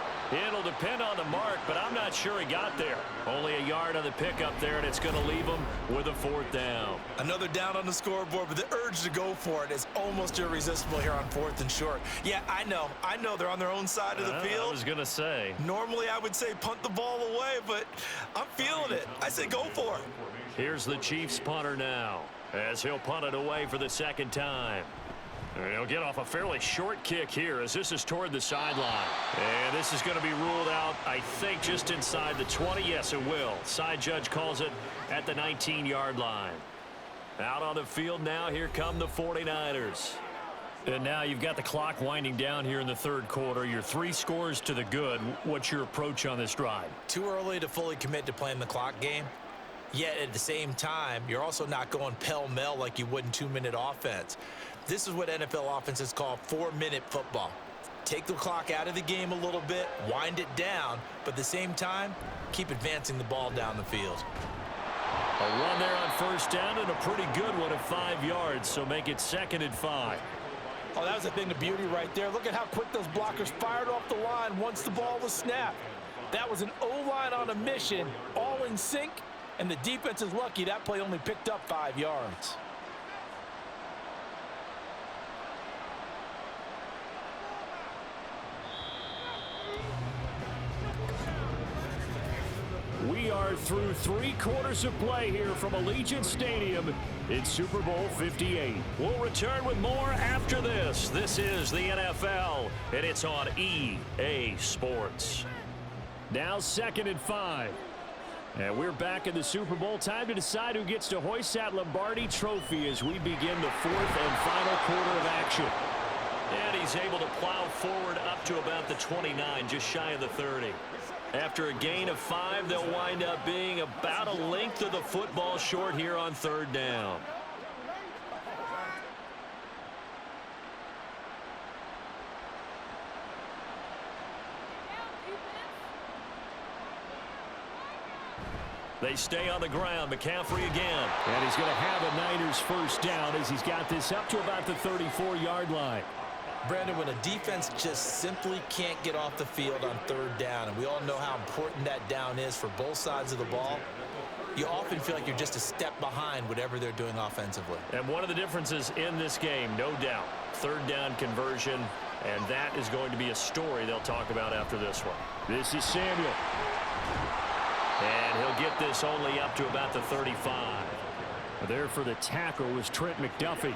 Speaker 2: It'll depend on the mark, but I'm not sure he got there. Only a yard on the pickup there, and it's going to leave him with a 4th down.
Speaker 3: Another down on the scoreboard, but the urge to go for it is almost irresistible here on 4th and short. Yeah, I know they're on their own side of the field.
Speaker 2: I was going to say.
Speaker 3: Normally, I would say punt the ball away, but I'm feeling it. I say go for it.
Speaker 2: Here's the Chiefs punter now as he'll punt it away for the 2nd time. And he'll get off a fairly short kick here as this is toward the sideline. And this is going to be ruled out, I think, just inside the 20. Yes, it will. Side judge calls it at the 19-yard line. Out on the field now, here come the 49ers.
Speaker 5: And now you've got the clock winding down here in the 3rd quarter. You're 3 scores to the good. What's your approach on this drive?
Speaker 3: Too early to fully commit to playing the clock game. Yet at the same time, you're also not going pell-mell like you would in 2-minute offense. This is what NFL offenses call 4-minute football. Take the clock out of the game a little bit, wind it down, but at the same time, keep advancing the ball down the field.
Speaker 5: A run there on 1st down and a pretty good one at 5 yards, so make it 2nd and 5.
Speaker 3: Oh, that was a thing of beauty right there. Look at how quick those blockers fired off the line once the ball was snapped. That was an O-line on a mission, all in sync, and the defense is lucky that play only picked up 5 yards.
Speaker 5: We are through 3 quarters of play here from Allegiant Stadium. It's Super Bowl 58.
Speaker 2: We'll return with more after this. This is the NFL, and it's on EA Sports.
Speaker 5: Now 2nd and 5. And we're back in the Super Bowl. Time to decide who gets to hoist that Lombardi trophy as we begin the 4th and final quarter of action.
Speaker 2: And he's able to plow forward up to about the 29, just shy of the 30. After a gain of 5, they'll wind up being about a length of the football short here on 3rd down. They stay on the ground. McCaffrey again.
Speaker 5: And he's going to have a Niners 1st down as he's got this up to about the 34-yard line.
Speaker 3: Brandon, when a defense just simply can't get off the field on 3rd down, and we all know how important that down is for both sides of the ball, you often feel like you're just a step behind whatever they're doing offensively.
Speaker 2: And one of the differences in this game, no doubt, 3rd down conversion, and that is going to be a story they'll talk about after this one.
Speaker 5: This is Samuel.
Speaker 2: And he'll get this only up to about the 35.
Speaker 5: There for the tackle was Trent McDuffie.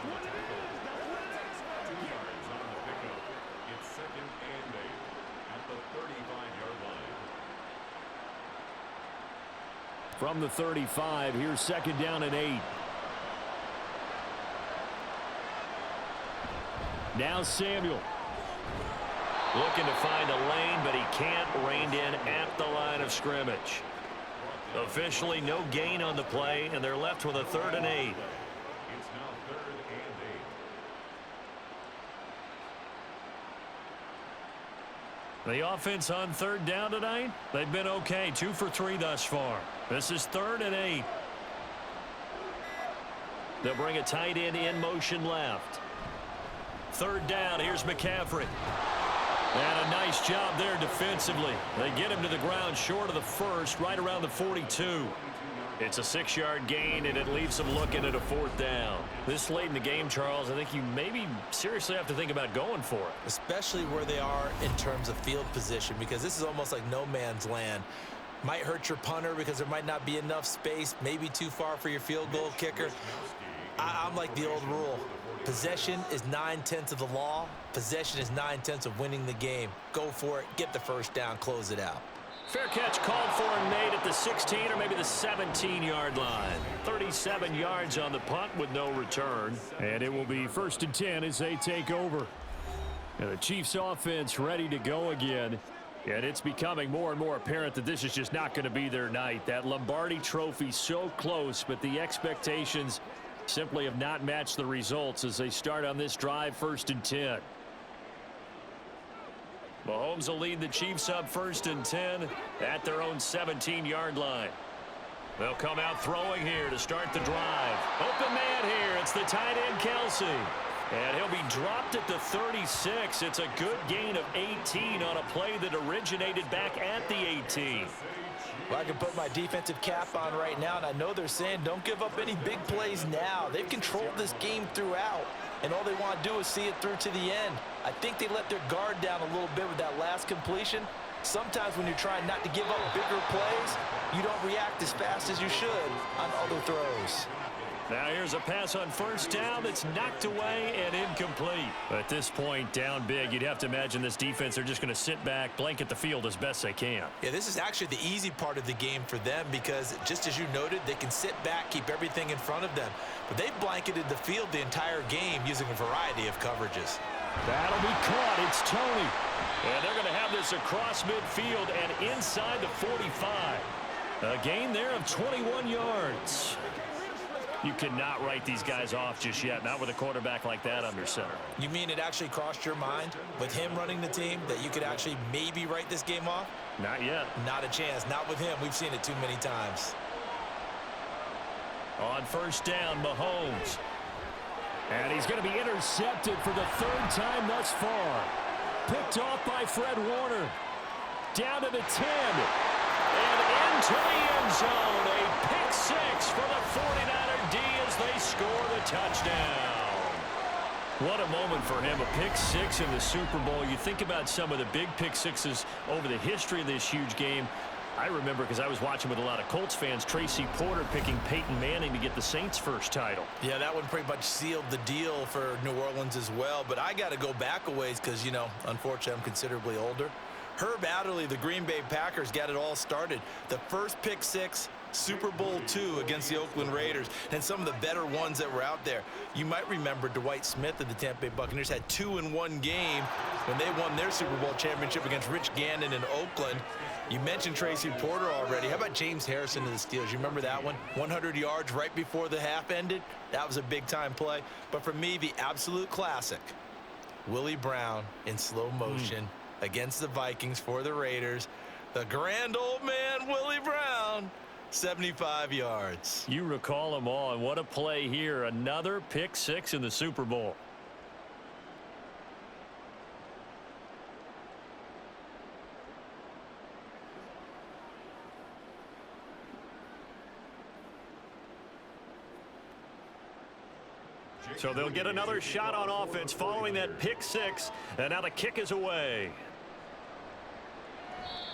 Speaker 5: From the 35, here's 2nd down and 8. Now Samuel.
Speaker 2: Looking to find a lane, but he can't. Reined in at the line of scrimmage. Officially no gain on the play, and they're left with a 3rd and 8.
Speaker 5: The offense on third down tonight, they've been okay. 2 for 3 thus far. This is 3rd and 8. They'll bring a tight end in motion left. 3rd down, here's McCaffrey. And a nice job there defensively. They get him to the ground short of the first, right around the 42. It's a 6-yard gain, and it leaves them looking at a 4th down. This late in the game, Charles, I think you maybe seriously have to think about going for it.
Speaker 3: Especially where they are in terms of field position, because this is almost like no man's land. Might hurt your punter because there might not be enough space, maybe too far for your field goal kicker. I'm like the old rule. Possession is 9/10 of the law. Possession is 9/10 of winning the game. Go for it, get the first down, close it out.
Speaker 5: Fair catch called for and made at the 16 or maybe the 17-yard line. 37 yards on the punt with no return. And it will be 1st and 10 as they take over. And the Chiefs offense ready to go again. And it's becoming more and more apparent that this is just not going to be their night. That Lombardi trophy so close, but the expectations simply have not matched the results as they start on this drive, 1st and 10. Mahomes will lead the Chiefs up 1st and 10 at their own 17-yard line. They'll come out throwing here to start the drive. Open man here. It's the tight end, Kelsey. And he'll be dropped at the 36. It's a good gain of 18 on a play that originated back at the 18.
Speaker 3: Well, I can put my defensive cap on right now, and I know they're saying don't give up any big plays now. They've controlled this game throughout, and all they want to do is see it through to the end. I think they let their guard down a little bit with that last completion. Sometimes when you're trying not to give up bigger plays, you don't react as fast as you should on other throws.
Speaker 5: Now here's a pass on 1st down that's knocked away and incomplete. At this point, down big, you'd have to imagine this defense, they're just going to sit back, blanket the field as best they can.
Speaker 3: Yeah, this is actually the easy part of the game for them because, just as you noted, they can sit back, keep everything in front of them. But they've blanketed the field the entire game using a variety of coverages.
Speaker 5: That'll be caught. It's Tony. And they're going to have this across midfield and inside the 45. A gain there of 21 yards. You cannot write these guys off just yet, not with a quarterback like that under center.
Speaker 3: You mean it actually crossed your mind with him running the team that you could actually maybe write this game off?
Speaker 5: Not yet.
Speaker 3: Not a chance. Not with him. We've seen it too many times.
Speaker 5: On 1st down, Mahomes. And he's going to be intercepted for the 3rd time thus far. Picked off by Fred Warner. Down to the 10. And into the end zone. A pick 6 for the 49er D as they score the touchdown. What a moment for him. A pick 6 in the Super Bowl. You think about some of the big pick 6s over the history of this huge game. I remember, because I was watching with a lot of Colts fans, Tracy Porter picking Peyton Manning to get the Saints' first title.
Speaker 3: Yeah, that one pretty much sealed the deal for New Orleans as well. But I got to go back a ways because, you know, unfortunately I'm considerably older. Herb Adderley, the Green Bay Packers, got it all started. The first pick 6, Super Bowl II against the Oakland Raiders, and some of the better ones that were out there. You might remember Dwight Smith of the Tampa Bay Buccaneers had 2 in one game when they won their Super Bowl championship against Rich Gannon in Oakland. You mentioned Tracy Porter already. How about James Harrison of the Steelers? You remember that one? 100 yards right before the half ended? That was a big-time play. But for me, the absolute classic, Willie Brown in slow motion against the Vikings for the Raiders. The grand old man, Willie Brown, 75 yards.
Speaker 5: You recall them all, and what a play here. Another pick 6 in the Super Bowl. So they'll get another shot on offense following that pick 6, and now the kick is away.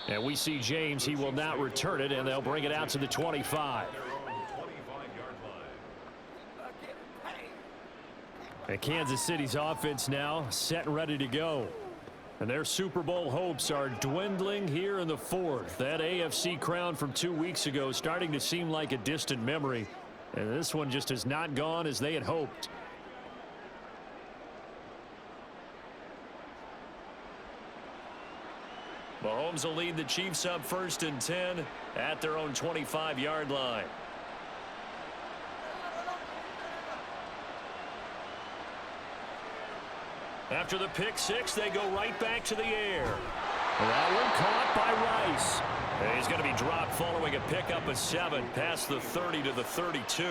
Speaker 5: And we see James. He will not return it, and they'll bring it out to the 25. And Kansas City's offense now set and ready to go. And their Super Bowl hopes are dwindling here in the 4th. That AFC crown from 2 weeks ago starting to seem like a distant memory. And this one just has not gone as they had hoped. Mahomes will lead the Chiefs up 1st and 10 at their own 25-yard line. After the pick 6, they go right back to the air. That one caught by Rice. And he's going to be dropped following a pickup of 7 past the 30 to the 32.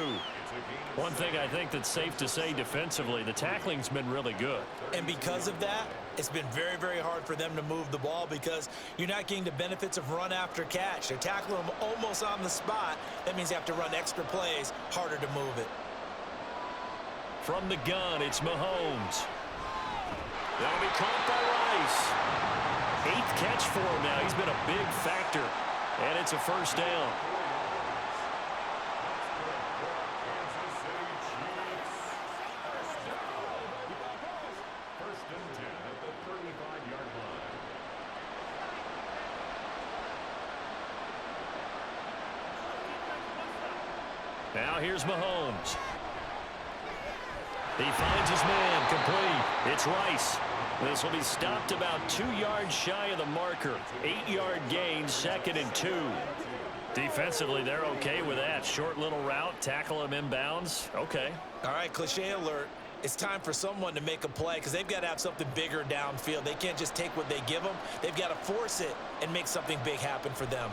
Speaker 5: One thing I think that's safe to say defensively, the tackling's been really good.
Speaker 3: And because of that, it's been very, very hard for them to move the ball because you're not getting the benefits of run after catch. They're tackling them almost on the spot. That means you have to run extra plays, harder to move it.
Speaker 5: From the gun, it's Mahomes. That'll be caught by Rice. 8th catch for him now. He's been a big factor. And it's a first down. Now here's Mahomes. He finds his man, complete. It's Rice. This will be stopped about 2 yards shy of the marker. 8-yard gain, 2nd and 2. Defensively, they're okay with that. Short little route, tackle him inbounds. Okay.
Speaker 3: All right, cliche alert. It's time for someone to make a play because they've got to have something bigger downfield. They can't just take what they give them. They've got to force it and make something big happen for them.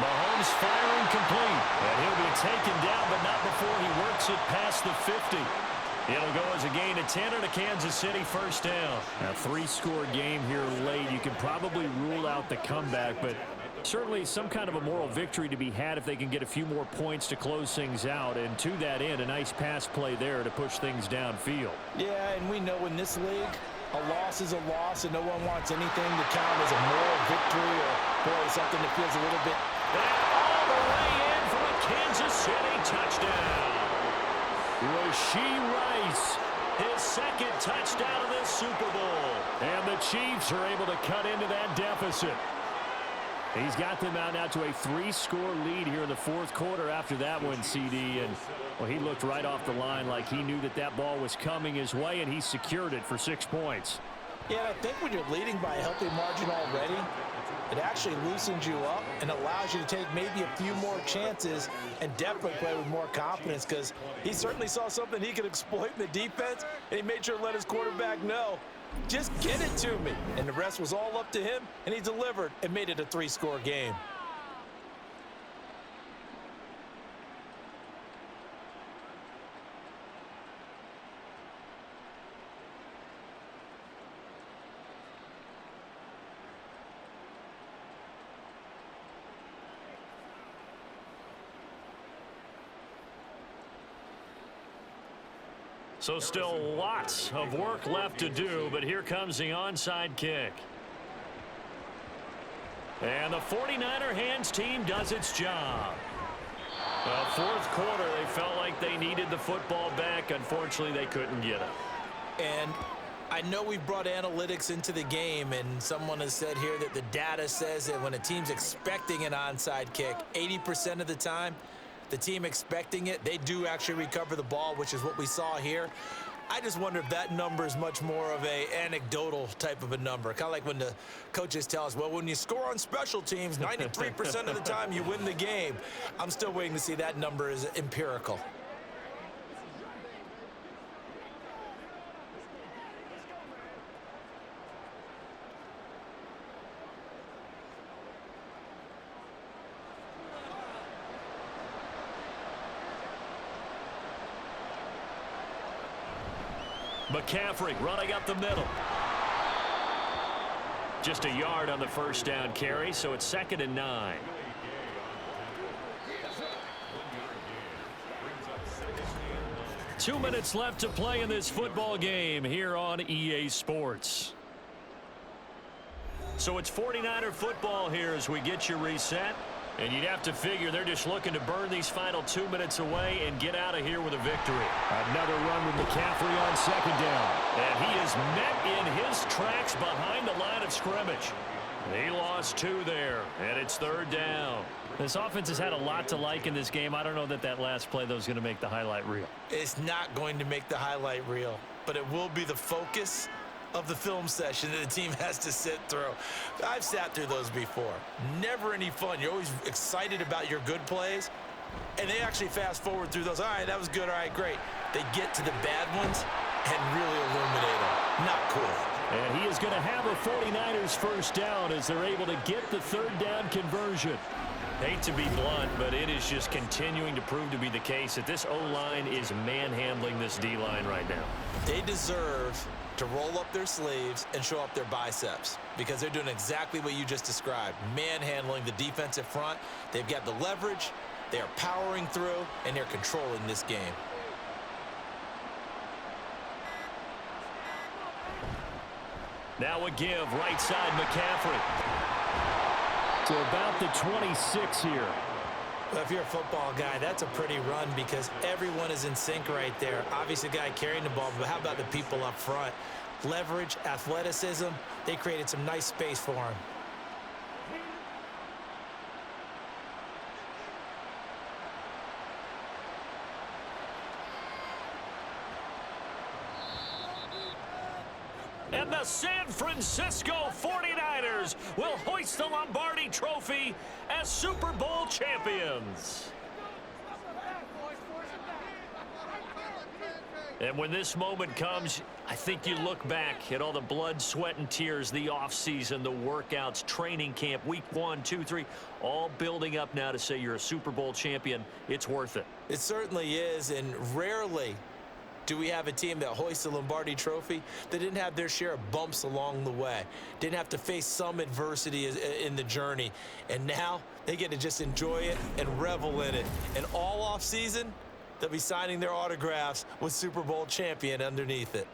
Speaker 5: Mahomes firing complete. And he'll be taken down, but not before he works it past the 50. It'll go as a gain of 10 and a Kansas City first down. A 3-score game here late. You can probably rule out the comeback, but certainly some kind of a moral victory to be had if they can get a few more points to close things out. And to that end, a nice pass play there to push things downfield.
Speaker 3: Yeah, and we know in this league, a loss is a loss, and no one wants anything to count as a moral victory or, boy, something that feels a little bit.
Speaker 5: And all the way in for a Kansas City touchdown. Rashee Rice, his 2nd touchdown of this Super Bowl. And the Chiefs are able to cut into that deficit. He's got them out now to a 3-score lead here in the 4th quarter after that one, CD. And, well, he looked right off the line like he knew that that ball was coming his way, and he secured it for 6 points.
Speaker 3: Yeah, I think when you're leading by a healthy margin already, it actually loosens you up and allows you to take maybe a few more chances and definitely play with more confidence because he certainly saw something he could exploit in the defense, and he made sure to let his quarterback know, just get it to me. And the rest was all up to him, and he delivered and made it a 3-score game.
Speaker 5: So still lots of work left to do, but here comes the onside kick. And the 49er hands team does its job. Well, 4th quarter, they felt like they needed the football back. Unfortunately, they couldn't get it.
Speaker 3: And I know we brought analytics into the game, and someone has said here that the data says that when a team's expecting an onside kick, 80% of the time, the team expecting it, they do actually recover the ball, which is what we saw here. I just wonder if that number is much more of a anecdotal type of a number. Kind of like when the coaches tell us, well, when you score on special teams, 93% of the time you win the game. I'm still waiting to see that number is empirical.
Speaker 5: McCaffrey running up the middle. Just a yard on the first down carry, so it's 2nd and 9. Two minutes left to play in this football game here on EA Sports. So it's 49er football here as we get you reset. And you'd have to figure they're just looking to burn these final 2 minutes away and get out of here with a victory. Another run with McCaffrey on 2nd down. And he is met in his tracks behind the line of scrimmage. He lost 2 there, and it's 3rd down. This offense has had a lot to like in this game. I don't know that that last play, though, is going to make the highlight reel.
Speaker 3: It's not going to make the highlight reel, but it will be the focus of the film session that the team has to sit through. I've sat through those before. Never any fun. You're always excited about your good plays, and they actually fast forward through those. All right, that was good. All right, great. They get to the bad ones and really illuminate them. Not cool.
Speaker 5: And he is going to have a 49ers first down as they're able to get the third down conversion.
Speaker 2: Hate to be blunt, but it is just continuing to prove to be the case that this O-line is manhandling this D-line right now.
Speaker 3: They deserve to roll up their sleeves and show up their biceps because they're doing exactly what you just described, manhandling the defensive front. They've got the leverage, they're powering through, and they're controlling this game.
Speaker 2: Now a give, right side McCaffrey.
Speaker 5: To about the 26 here.
Speaker 3: Well, if you're a football guy, that's a pretty run because everyone is in sync right there. Obviously, the guy carrying the ball, but how about the people up front? Leverage, athleticism, they created some nice space for him.
Speaker 2: And the San Francisco 49ers will hoist the Lombardi Trophy as Super Bowl champions. And when this moment comes, I think you look back at all the blood, sweat, and tears, the offseason, the workouts, training camp, week 1, 2, 3, all building up now to say you're a Super Bowl champion. It's worth it.
Speaker 3: It certainly is, and rarely do we have a team that hoists the Lombardi Trophy that didn't have their share of bumps along the way, didn't have to face some adversity in the journey, and now they get to just enjoy it and revel in it. And all off season, they'll be signing their autographs with Super Bowl champion underneath it.